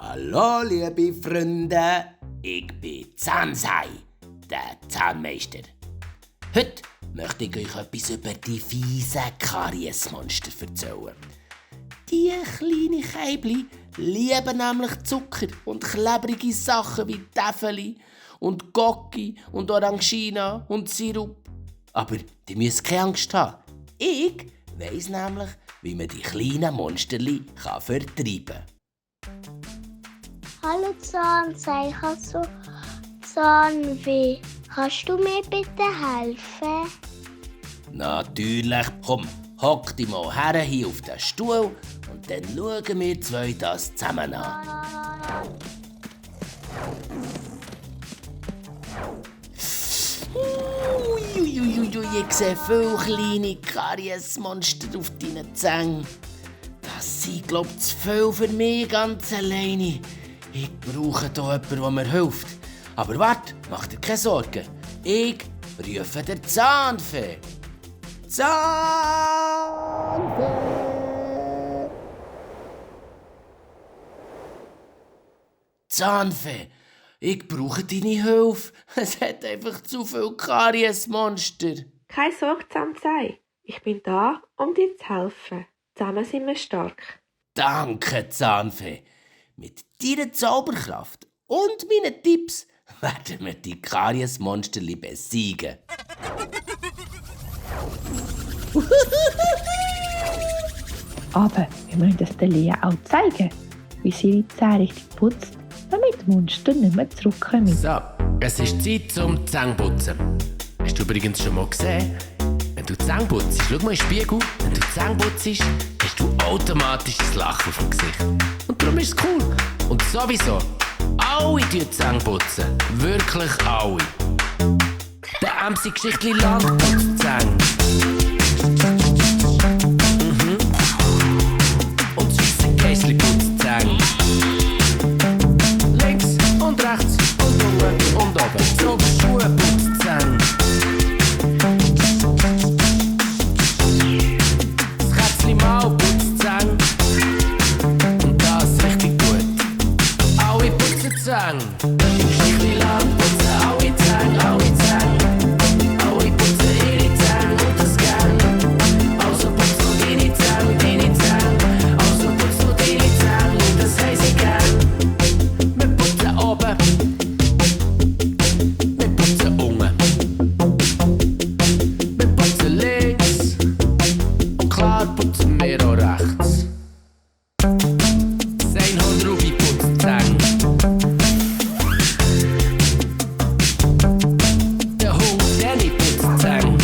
Hallo, liebe Freunde, ich bin Zansei, der Zahnmeister. Heute möchte ich euch etwas über die fiesen Kariesmonster erzählen. Die kleinen Käibli lieben nämlich Zucker und klebrige Sachen wie Täfeli und Gocki und Orangina und Sirup. Aber die müssen keine Angst haben. Ich weiss nämlich, wie man die kleinen Monsterli vertreiben kann. Hallo Zahnseil, ich habe so Zahnweh. Kannst du mir bitte helfen? Natürlich, komm, hock dich mal her hier auf den Stuhl und dann schauen wir zwei das zusammen an. Uiuiuiui, ich sehe viele kleine Kariesmonster auf deinen Zähnen. Das sind, glaube ich, zu viel für mich ganz alleine. Ich brauche hier jemanden, der mir hilft. Aber warte, mach dir keine Sorgen. Ich rufe den Zahnfee. Zahnfee! Zahnfee, ich brauche deine Hilfe. Es hat einfach zu viele Kariesmonster. Keine Sorge, Zahnseil. Ich bin da, um dir zu helfen. Zusammen sind wir stark. Danke, Zahnfee. Mit deiner Zauberkraft und meinen Tipps werden wir die Kariesmonsterli besiegen. Aber wir müssen das der Lea auch zeigen, wie sie ihre Zähne richtig putzt, damit die Monster nicht mehr zurückkommen. So, es ist Zeit zum Zähneputzen. Hast du übrigens schon mal gesehen? Wenn du Zähne putzt, schau mal in den Spiegel. Wenn du Zähne putzt, hast du automatisch ein Lachen auf dem Gesicht. Und darum ist es cool. Und sowieso, alle Zähne putzen. Wirklich alle. Der MC-Geschichtli Land putzt Zähne. Und Süße Käsli putzt Zähne. Links und rechts und unten und oben. So Schuhe putzt Zähne. Das Kätzli Mau putzt Zähne. Und das richtig gut. Alle putzen Zähne. Im Geschichtli-Land putzen alle Zähne, alle Zähne. Alle putzen ihre Zähne und das gern. Also putzt du deine Zähne, deine Zähne. Also putzt du deine Zähne und das heisst ich gern. Wir putzen oben. Wir putzen unten. Wir putzen links. Und klar putzen wir auch rechts. Seinhorn Ruby putzt Zähne. Der Hund Danny putzt Zähne.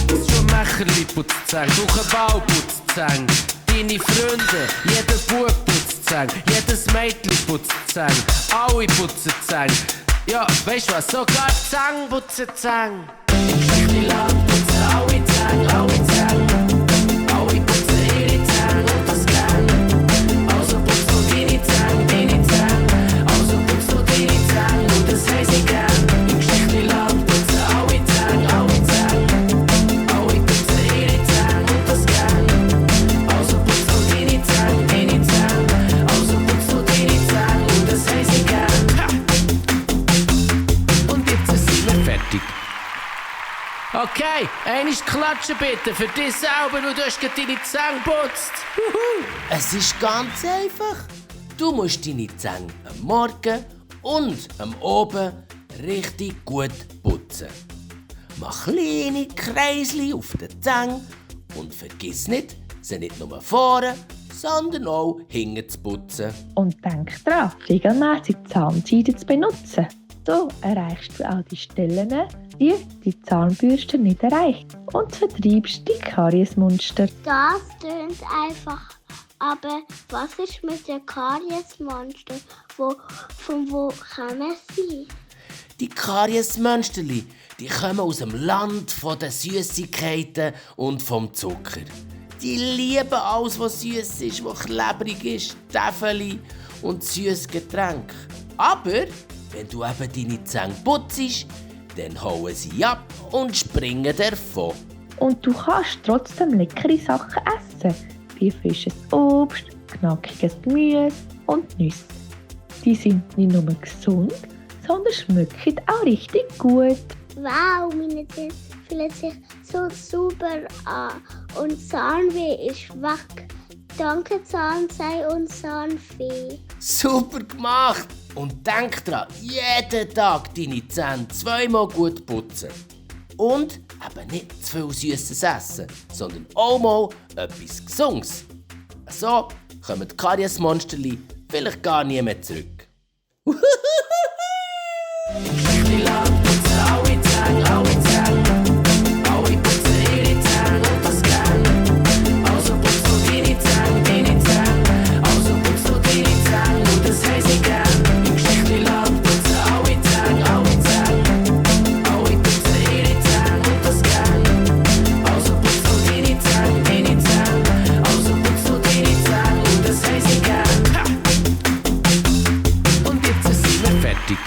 Das Schuhmacherli putzt Zähne. Kuchenbau putzt Zähne. Deine Freunde, jeder Bub putzt Zähne. Jedes Mädchen putzt Zähne. Alle putzen Zähne. Ja, weißt du was? Sogar Zähne putzen Zähne. Im Geschichtli-Land putzen alle Zähne, alle Zähne. Alle putzen ihre Zähne und das gern. Also putzt du deine Zähne, deine Zähne. Also putzt du deine Zähne und das heisst ich gern. Im Geschichtli-Land putzen alle Zähne, alle Zähne. Alle putzen ihre Zähne und das gern. Also putzt du deine Zähne, deine Zähne. Also putzt du deine Zähne und das heisst ich gern. Ha! Und jetzt sind wir fertig. Okay, einmal klatschen bitte für dich selber und du hast gerade deine Zähne geputzt. Es ist ganz einfach. Du musst deine Zähne am Morgen und am Abend richtig gut putzen. Mach kleine Kreisli auf den Zähnen und vergiss nicht, sie nicht nur vorne, sondern auch hinten zu putzen. Und denk dran, regelmäßig Zahnseide zu benutzen. So erreichst du auch die Stellen, die Zahnbürste nicht erreicht und vertreibst die Kariesmonster. Das tönt einfach. Aber was ist mit den Kariesmonstern? Von wo kommen sie? Die Kariesmonsterli, die kommen aus dem Land der Süßigkeiten und vom Zucker. Die lieben alles, was süß ist, was klebrig ist, Täfeli und süßes Getränk. Aber wenn du eben deine Zähne putzt, dann hauen sie ab und springen davon. Und du kannst trotzdem leckere Sachen essen, wie frisches Obst, knackiges Gemüse und Nüsse. Die sind nicht nur gesund, sondern schmecken auch richtig gut. Wow, meine Zähne fühlen sich so super an und Zahnweh ist weg. Danke Zahnseide und Zahnfee. Super gemacht! Und denk dran, jeden Tag deine Zähne 2-mal gut putzen. Und eben nicht zu viel Süßes essen, sondern auch mal etwas Gesundes. So kommen die Kariesmonsterli vielleicht gar nie mehr zurück. Und jetzt sind wir fertig.